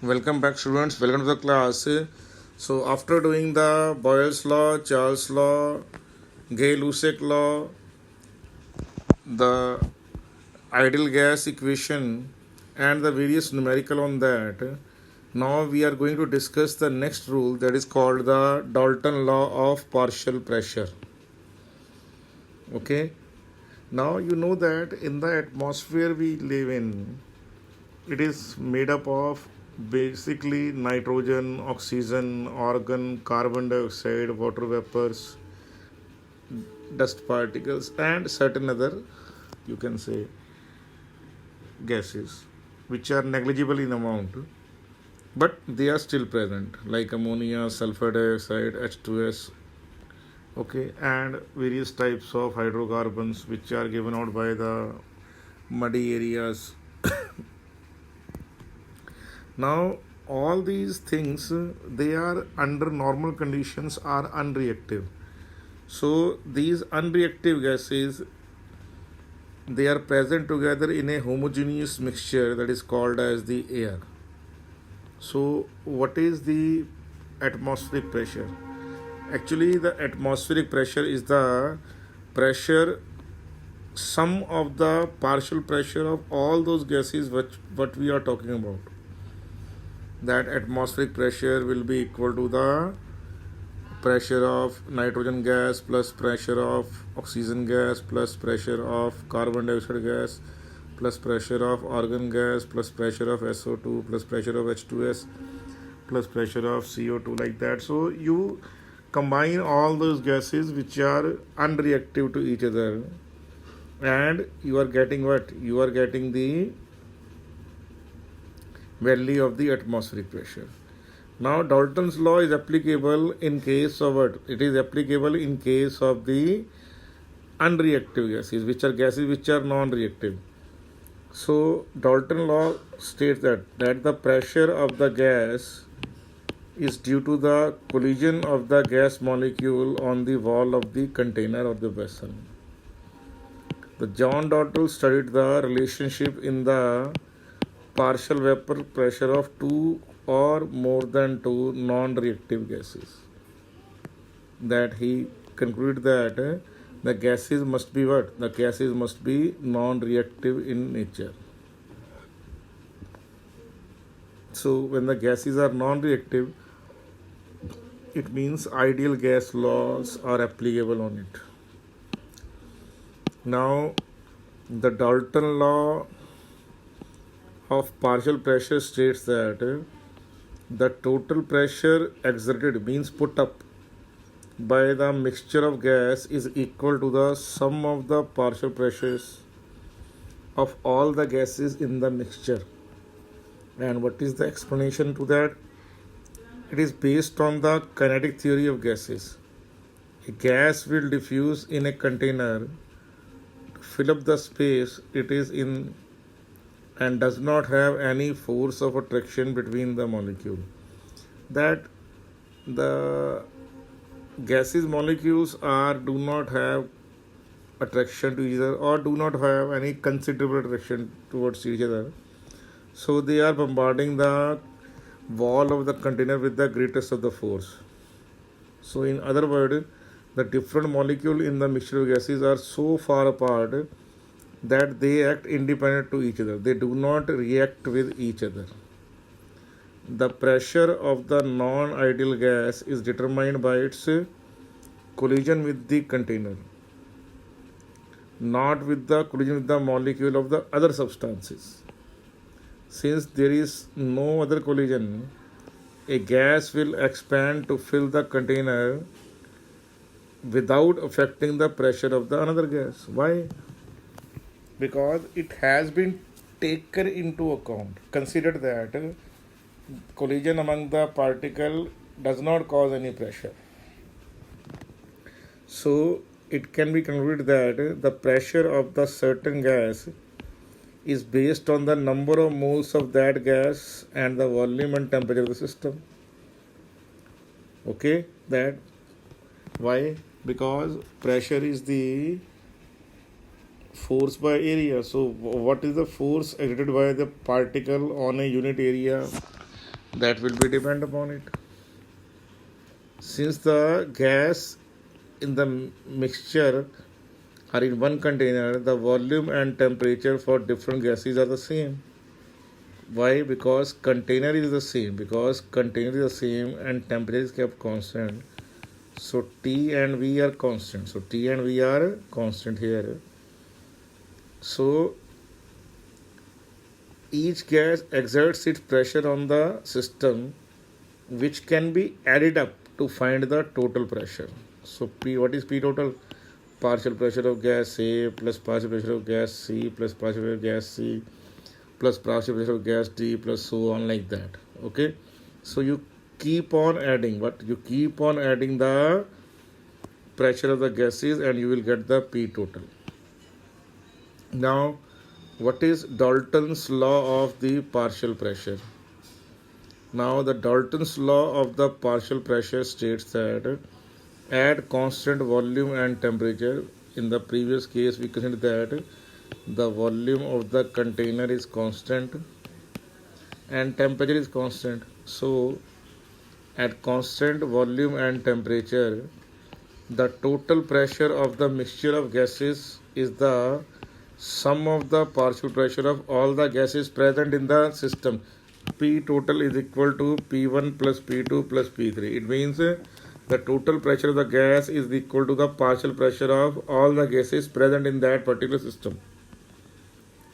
Welcome back, students. Welcome to the class. So, after doing the Boyle's law, Charles' law, Gay-Lussac law, the ideal gas equation, and the various numerical on that, now we are going to discuss the next rule, that is called the Dalton law of partial pressure. Okay. Now you know that in the atmosphere we live in, it is made up of basically nitrogen, oxygen, argon, carbon dioxide, water vapors, dust particles, and certain other, you can say, gases, which are negligible in amount, but they are still present, like ammonia, sulfur dioxide, H2S, okay, and various types of hydrocarbons which are given out by the muddy areas. Now, all these things they are under normal conditions are unreactive. So these unreactive gases they are present together in a homogeneous mixture that is called as the air. So what is the atmospheric pressure? Actually, the atmospheric pressure is the pressure sum of the partial pressure of all those gases which what we are talking about. That atmospheric pressure will be equal to the pressure of nitrogen gas plus pressure of oxygen gas plus pressure of carbon dioxide gas plus pressure of argon gas plus pressure of SO2 plus pressure of H2S plus pressure of CO2, like that. So you combine all those gases which are unreactive to each other, and you are getting what? You are getting the value of the atmospheric pressure. Now Dalton's law is applicable in case of what? It is applicable in case of the unreactive gases, which are gases which are non-reactive. So Dalton law states that the pressure of the gas is due to the collision of the gas molecule on the wall of the container or the vessel. The John Dalton studied the relationship in the partial vapor pressure of two or more than two non-reactive gases. That he concluded that the gases must be what? The gases must be non-reactive in nature. So when the gases are non-reactive, it means ideal gas laws are applicable on it. Now, the Dalton law of partial pressure states that the total pressure exerted means put up by the mixture of gas is equal to the sum of the partial pressures of all the gases in the mixture. And what is the explanation to that? It is based on the kinetic theory of gases. A gas will diffuse in a container to fill up the space it is in and does not have any force of attraction between the molecule. That the gases molecules do not have attraction to each other or do not have any considerable attraction towards each other. So they are bombarding the wall of the container with the greatest of the force. So in other words, the different molecules in the mixture of gases are so far apart that they act independent to each other. They do not react with each other. The pressure of the non-ideal gas is determined by its collision with the container, not with the collision with the molecule of the other substances. Since there is no other collision, a gas will expand to fill the container without affecting the pressure of the another gas. Why? Because it has been taken into account. Consider that collision among the particle does not cause any pressure. So it can be concluded that the pressure of the certain gas is based on the number of moles of that gas and the volume and temperature of the system. Okay, that why? Because pressure is the force by area. So what is the force exerted by the particle on a unit area that will be depend upon it. Since the gas in the mixture are in one container, the volume and temperature for different gases are the same. Why? Because container is the same. Because container is the same and temperature is kept constant. So T and V are constant. So T and V are constant here. So each gas exerts its pressure on the system, which can be added up to find the total pressure. So P, what is P total? Partial pressure of gas A plus partial pressure of gas C plus partial pressure of gas C plus partial pressure of gas D plus so on like that. Okay. So you keep on adding what? You keep on adding the pressure of the gases and you will get the P total. Now, what is Dalton's law of the partial pressure? Now, the Dalton's law of the partial pressure states that at constant volume and temperature, in the previous case we considered that the volume of the container is constant and temperature is constant. So, at constant volume and temperature, the total pressure of the mixture of gases is the sum of the partial pressure of all the gases present in the system. P total is equal to P1 plus P2 plus P3. It means the total pressure of the gas is equal to the partial pressure of all the gases present in that particular system.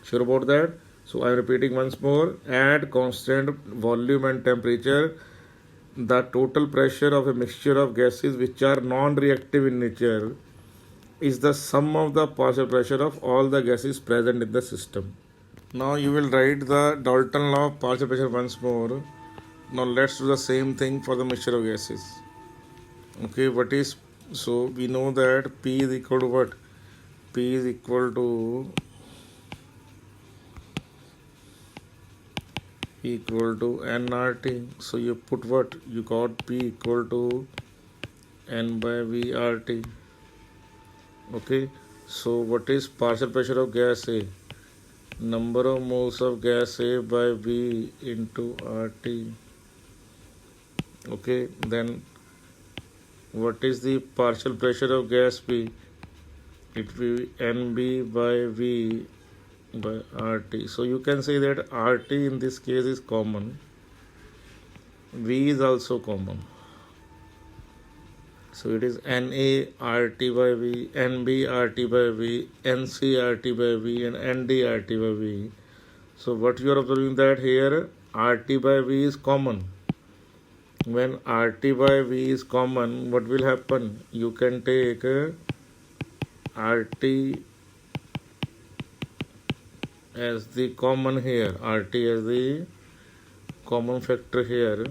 Sure about that? So I am repeating once more. At constant volume and temperature, the total pressure of a mixture of gases which are non-reactive in nature is the sum of the partial pressure of all the gases present in the system. Now you will write the Dalton law of partial pressure once more. Now let's do the same thing for the mixture of gases. Okay, what is, so we know that P is equal to what? P is equal to nRT. So you put what? You got P equal to N by VRT. Okay, so what is partial pressure of gas A? Number of moles of gas A by V into RT. Okay, then what is the partial pressure of gas B? It will be NB by V by RT. So you can say that RT in this case is common. V is also common. So it is NA RT by V, NB RT by V, NC RT by V, and ND RT by V. So what you are observing that here RT by V is common. When RT by V is common, what will happen? You can take RT as the common here, RT as the common factor here.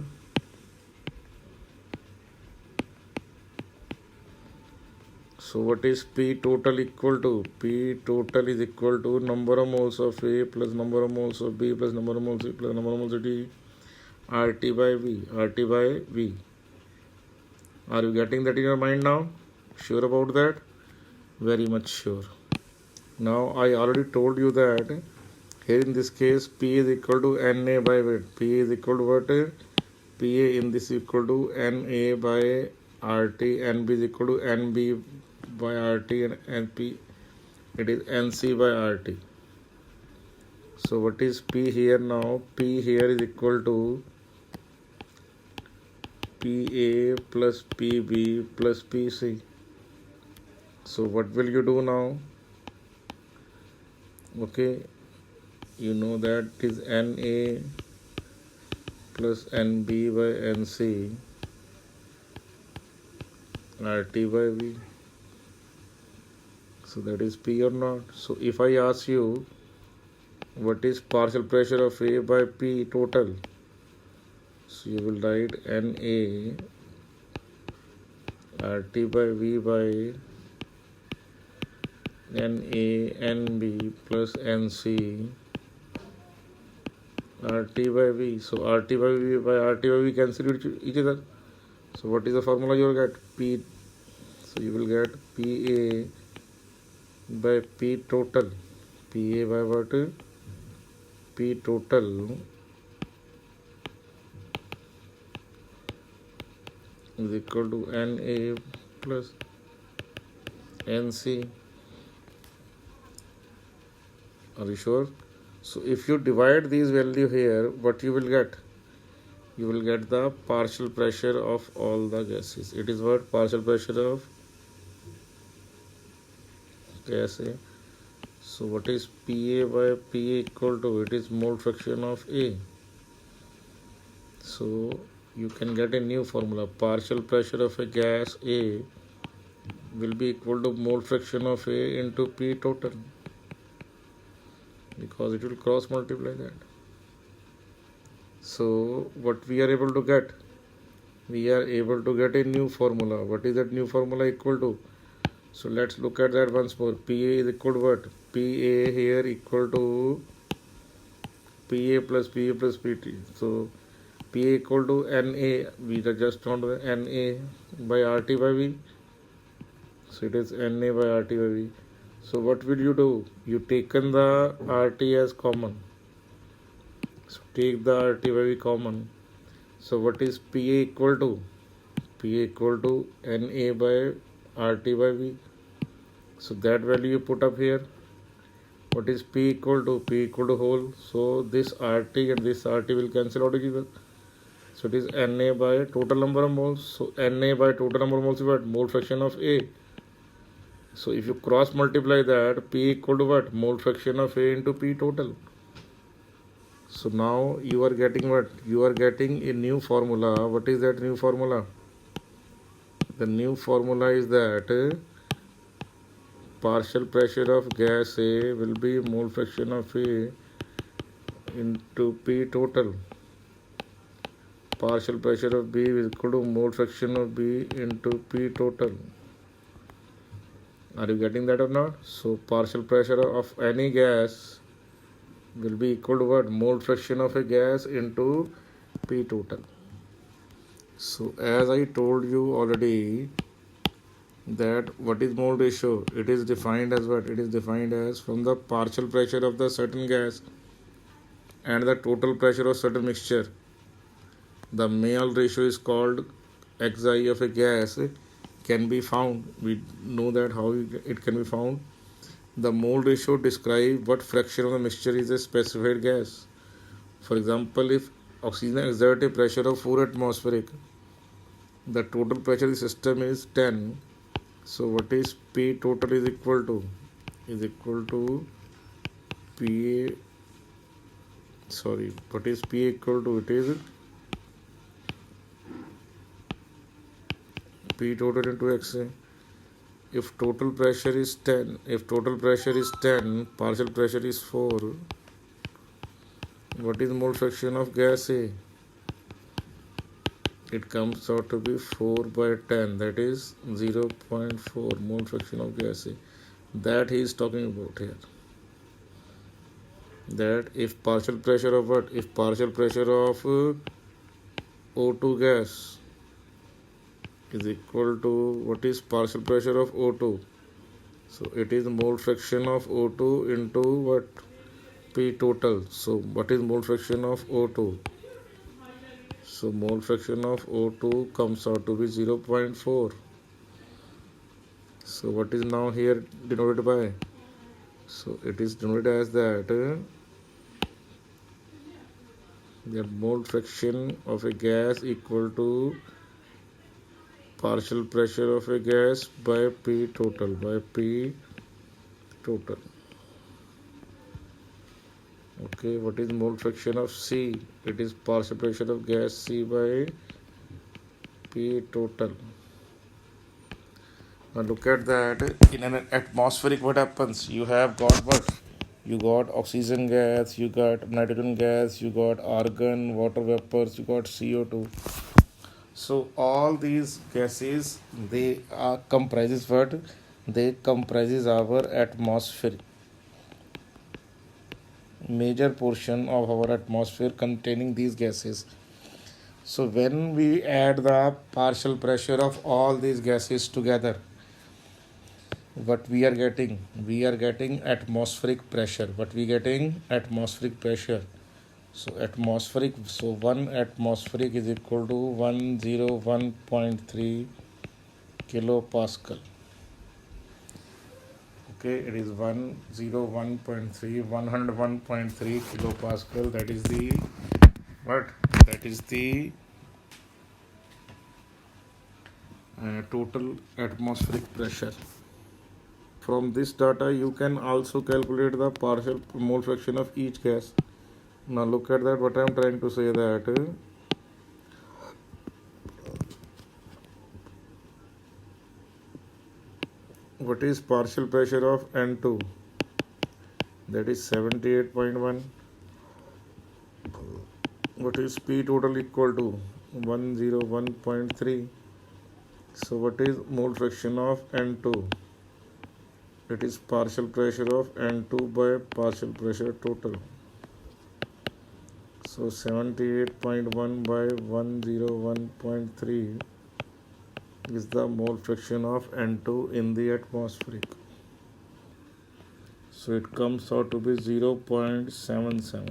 So what is P total equal to? P total is equal to number of moles of A plus number of moles of B plus number of moles of C plus number of moles of D, RT by V, RT by V. Are you getting that in your mind now? Sure about that? Very much sure. Now I already told you that here in this case P is equal to NA by what? P is equal to what? PA in this is equal to NA by RT, NB is equal to NB by RT, and NP it is NC by RT. So what is P here now? P here is equal to PA plus PB plus PC. So what will you do now? Okay, you know that is NA plus NB by NC RT by V. So that is P or not. So if I ask you what is partial pressure of A by P total, so you will write NA RT by V by NA NB plus NC RT by V. So RT by V by RT by V cancel each other. So what is the formula you will get? P. So you will get PA by P total. PA by what? P total is equal to Na plus Nc. Are you sure? So if you divide these value here, what you will get? You will get the partial pressure of all the gases. It is what? Partial pressure of gas A. So what is Pa by Pa equal to? It is mole fraction of A. So you can get a new formula. Partial pressure of a gas A will be equal to mole fraction of A into P total, because it will cross multiply that. So what we are able to get? We are able to get a new formula. What is that new formula equal to? So let's look at that once more. Pa is equal to what? Pa here equal to Pa plus Pa plus Pt. So Pa equal to Na. We just found Na by RT by V. So it is Na by RT by V. So what will you do? You taken the RT as common. So take the RT by V common. So what is Pa equal to? Pa equal to Na by RT by V. So that value you put up here. What is P equal to? P equal to whole. So this RT and this RT will cancel out together. So it is Na by total number of moles. So Na by total number of moles is what? Mole fraction of A. So if you cross multiply that, P equal to what? Mole fraction of A into P total. So now you are getting what? You are getting a new formula. What is that new formula? The new formula is that partial pressure of gas A will be mole fraction of A into P total. Partial pressure of B is equal to mole fraction of B into P total. Are you getting that or not? So partial pressure of any gas will be equal to what? Mole fraction of a gas into P total. So as I told you already, that what is mole ratio? It is defined as what? It is defined as from the partial pressure of the certain gas and the total pressure of certain mixture. The mole ratio is called Xi of a gas can be found. We know that how it can be found. The mole ratio describes what fraction of the mixture is a specified gas. For example, if oxygen exerts a pressure of 4 atmospheric, the total pressure of the system is 10. So what is P total is equal to? Is equal to Pa. Sorry, what is P equal to? It is P total into Xa. If total pressure is 10, partial pressure is 4, what is mole fraction of gas A? It comes out to be 4 by 10, that is 0.4 mole fraction of gas A. That he is talking about here. That if partial pressure of what? If partial pressure of O2 gas is equal to what is partial pressure of O2? So it is mole fraction of O2 into what? P total. So what is mole fraction of O2? So mole fraction of O2 comes out to be 0.4. So what is now here denoted by? So it is denoted as that the mole fraction of a gas equal to partial pressure of a gas by P total. Okay, what is mole fraction of C? It is partial pressure of gas C by P total. Now look at that. In an atmospheric, what happens? You have got what? You got oxygen gas, you got nitrogen gas, you got argon, water vapors, you got CO2. So all these gases, they comprises what? They comprises our atmosphere. Major portion of our atmosphere containing these gases. So when we add the partial pressure of all these gases together, what we are getting? We are getting atmospheric pressure. What we getting? Atmospheric pressure. So atmospheric, so 1 atmospheric is equal to 101.3 kilopascal. Okay, it is 101.3, 101.3 kilopascal. That is the what? That is the total atmospheric pressure. From this data, you can also calculate the partial mole fraction of each gas. Now look at that. What I am trying to say that what is partial pressure of N2? That is 78.1. What is P total equal to? 101.3. So what is mole fraction of N2? It is partial pressure of N2 by partial pressure total. So 78.1 by 101.3 is the mole fraction of N2 in the atmospheric. So it comes out to be 0.77.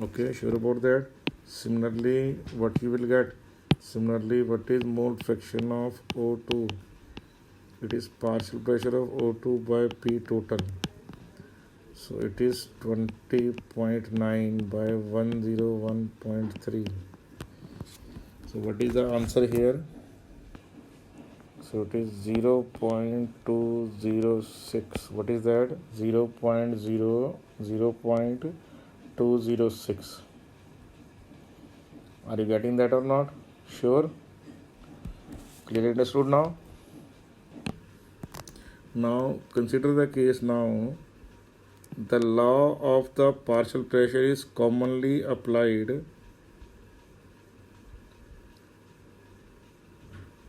Okay, sure about that. Similarly, what you will get? Similarly, what is mole fraction of O2? It is partial pressure of O2 by P total. So it is 20.9 by 101.3. So what is the answer here? So it is 0.206. What is that? 0.206. Are you getting that or not? Sure? Clearly understood now? Now consider the case now. The law of the partial pressure is commonly applied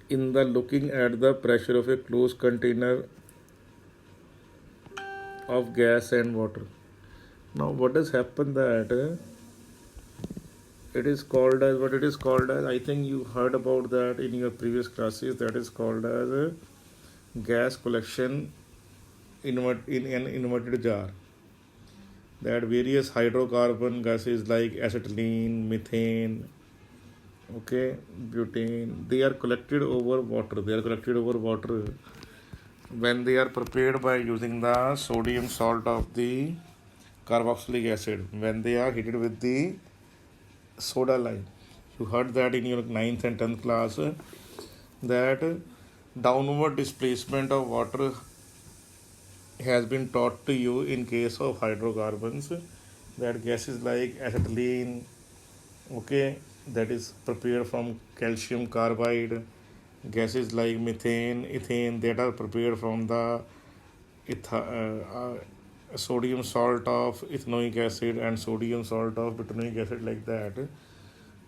in the looking at the pressure of a closed container of gas and water. Now what has happened that it is called as what it is called as, I think you heard about that in your previous classes, that is called as gas collection in an inverted jar. That various hydrocarbon gases like acetylene, methane, okay, butane, they are collected over water. When they are prepared by using the sodium salt of the carboxylic acid, when they are heated with the soda lime. You heard that in your 9th and 10th class, that downward displacement of water has been taught to you in case of hydrocarbons, that gases like acetylene, okay, that is prepared from calcium carbide, gases like methane, ethane, that are prepared from the sodium salt of ethanoic acid and sodium salt of butanoic acid, like that.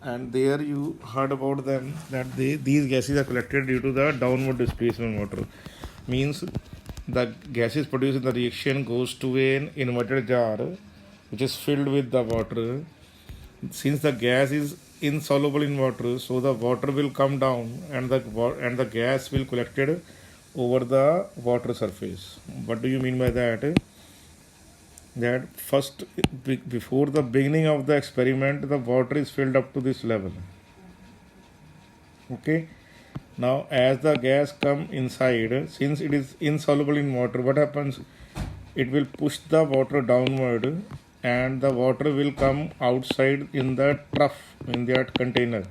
And there you heard about them, that these gases are collected due to the downward displacement water. Means the gases produced in the reaction goes to an inverted jar which is filled with the water. Since the gas is insoluble in water, so the water will come down and the gas will collected over the water surface. What do you mean by that? That first, before the beginning of the experiment, the water is filled up to this level. Okay. Now as the gas come inside, since it is insoluble in water, what happens? It will push the water downward and the water will come outside in the trough, in that container,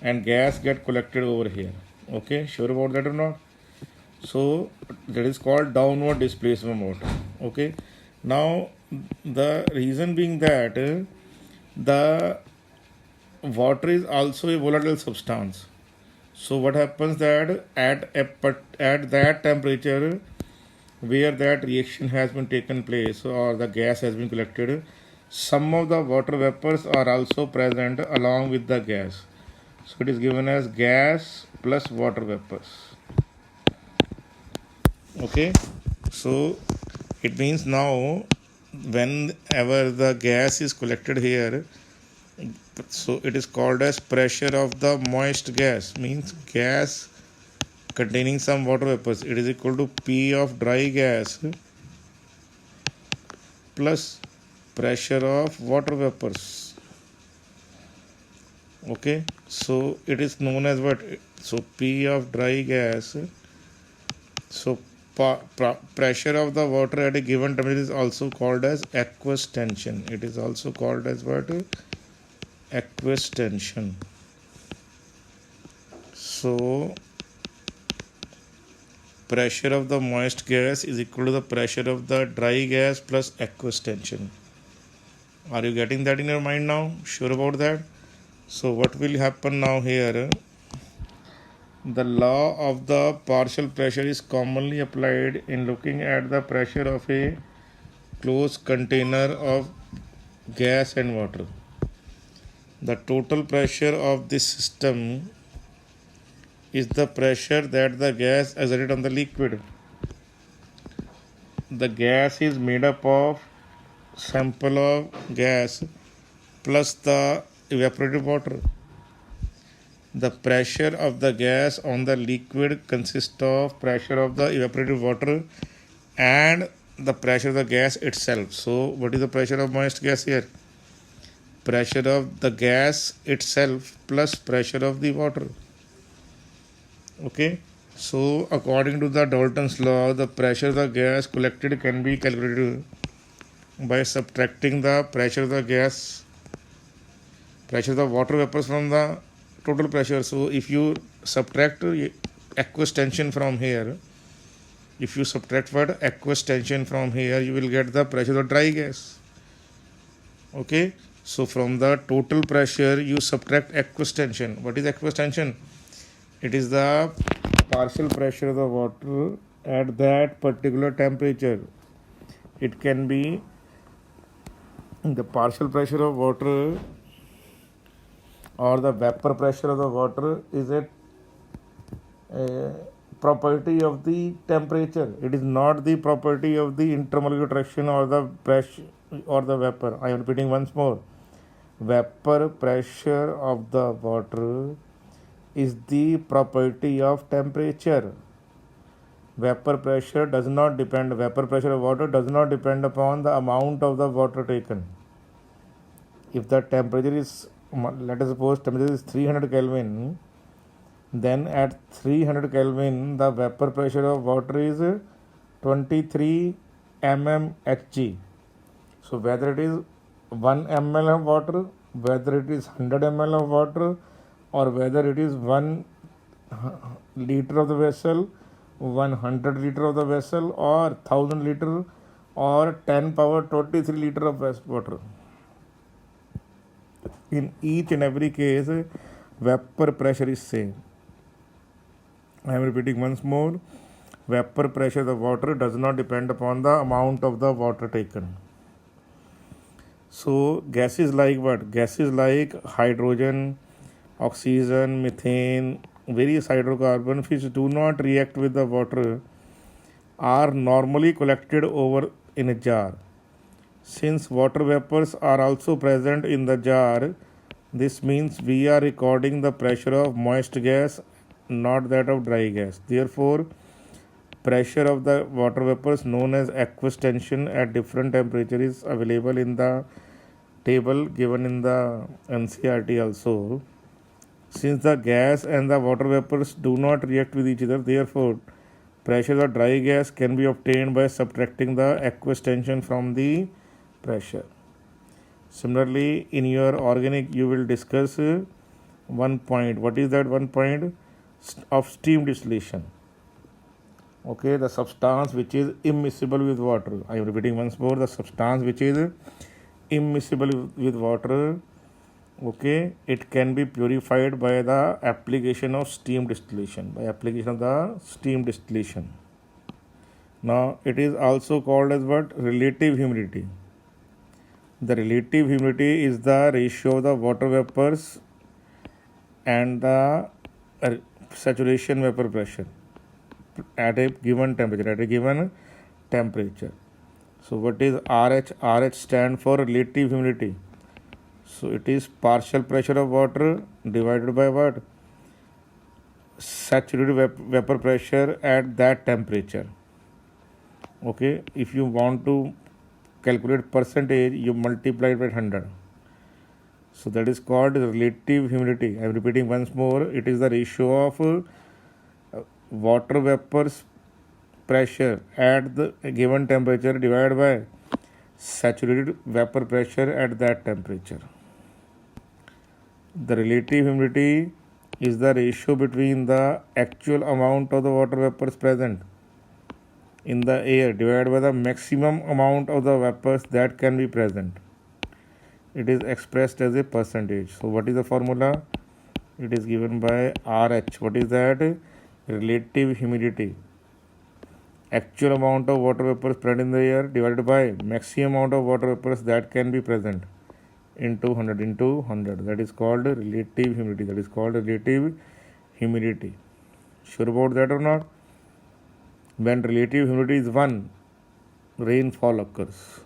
and gas get collected over here. Okay, sure about that or not? So that is called downward displacement water. Okay. Now the reason being that the water is also a volatile substance. So what happens that at that temperature where that reaction has been taken place or the gas has been collected, some of the water vapors are also present along with the gas. So it is given as gas plus water vapors. Okay, so it means now whenever the gas is collected here, so it is called as pressure of the moist gas, means gas containing some water vapors, it is equal to P of dry gas plus pressure of water vapors. Okay, so it is known as what? So P of dry gas. So pressure of the water at a given temperature is also called as aqueous tension. It is also called as what? Aqueous tension. So pressure of the moist gas is equal to the pressure of the dry gas plus aqueous tension. Are you getting that in your mind now? Sure about that? So what will happen now here? The law of the partial pressure is commonly applied in looking at the pressure of a closed container of gas and water. The total pressure of this system is the pressure that the gas exerted on the liquid. The gas is made up of sample of gas plus the evaporated water. The pressure of the gas on the liquid consists of pressure of the evaporated water and the pressure of the gas itself. So what is the pressure of moist gas here? Pressure of the gas itself plus pressure of the water. Okay, so according to the Dalton's law, the pressure of the gas collected can be calculated by subtracting the pressure of the water vapors from the total pressure. So if you subtract aqueous tension from here, if you subtract what? Aqueous tension from here, you will get the pressure of the dry gas. Okay, so from the total pressure you subtract aqueous tension. What is aqueous tension? It is the partial pressure of the water at that particular temperature. It can be the partial pressure of water or the vapor pressure of the water is a property of the temperature. It is not the property of the intermolecular attraction or the pressure or the vapor. I am repeating once more. Vapor pressure of the water is the property of temperature. Vapor pressure of water does not depend upon the amount of the water taken. If the temperature is, let us suppose temperature is 300 Kelvin, then at 300 Kelvin the vapor pressure of water is 23 mmHg. So whether it is 1 ml of water, whether it is 100 ml of water, or whether it is 1 liter of the vessel, 100 liter of the vessel, or 1000 liter, or 10 power 23 liter of water, in each and every case vapor pressure is same. I am repeating once more. Vapor pressure of the water does not depend upon the amount of the water taken. So gases like what? Gases like hydrogen, oxygen, methane, various hydrocarbons which do not react with the water are normally collected over in a jar. Since water vapors are also present in the jar, this means we are recording the pressure of moist gas, not that of dry gas. Therefore, pressure of the water vapors known as aqueous tension at different temperatures is available in the table given in the NCERT also. Since the gas and the water vapors do not react with each other, therefore pressure of dry gas can be obtained by subtracting the aqueous tension from the pressure. Similarly, in your organic you will discuss one point. What is that one point? Of steam distillation. Okay, the substance which is immiscible with water. I am repeating once more, the substance which is immiscible with water. Okay, it can be purified by the application of steam distillation. Now it is also called as what? Relative humidity. The relative humidity is the ratio of the water vapors and the saturation vapor pressure at a given temperature. So what is RH? RH stand for relative humidity. So it is partial pressure of water divided by what? Saturated vapor pressure at that temperature. Okay, if you want to calculate percentage, you multiply it by 100. So that is called relative humidity. I am repeating once more. It is the ratio of water vapor's pressure at the given temperature divided by saturated vapor pressure at that temperature. The relative humidity is the ratio between the actual amount of the water vapors present in the air divided by the maximum amount of the vapors that can be present. It is expressed as a percentage. So what is the formula? It is given by RH. What is that? Relative humidity. Actual amount of water vapors present in the air divided by maximum amount of water vapors that can be present into 100. That is called relative humidity. That is called relative humidity. Sure about that or not? When relative humidity is 1, rainfall occurs.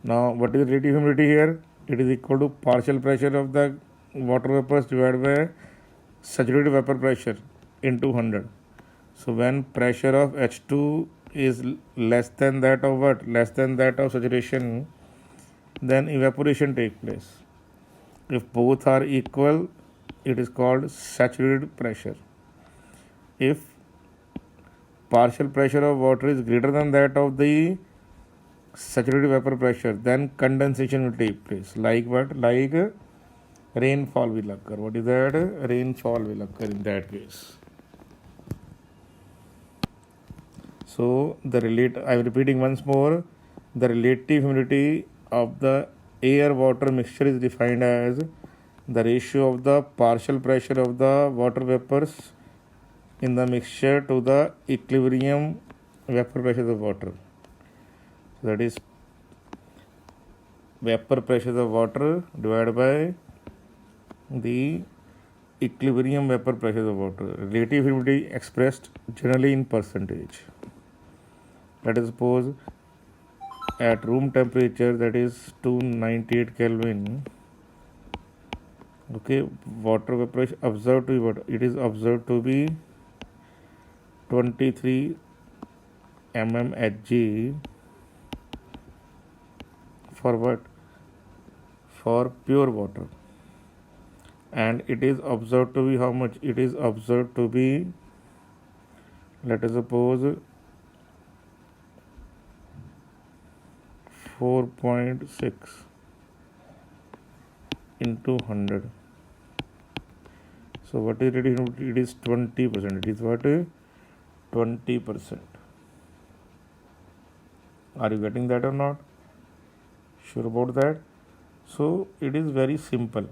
Now, what is relative humidity here? It is equal to partial pressure of the water vapors divided by saturated vapor pressure into 100. So, when pressure of H2 is less than that of what? Less than that of saturation, then evaporation takes place. If both are equal, it is called saturated pressure. If partial pressure of water is greater than that of the saturated vapor pressure, then condensation will take place. Like what? Like rainfall will occur. What is that? Rainfall will occur in that case. So I am repeating once more. The relative humidity of the air-water mixture is defined as the ratio of the partial pressure of the water vapors in the mixture to the equilibrium vapor pressure of water. So that is vapor pressure of water divided by the equilibrium vapor pressure of water. Relative humidity expressed generally in percentage. Let us suppose at room temperature, that is 298 Kelvin, okay, water vapor observed to be what? It is observed to be 23 mmHg for what? For pure water. And it is observed to be how much? It is observed to be, let us suppose, 4.6 into 100. So what is it? It is 20%. It is what? 20%. Are you getting that or not? Sure about that? So it is very simple.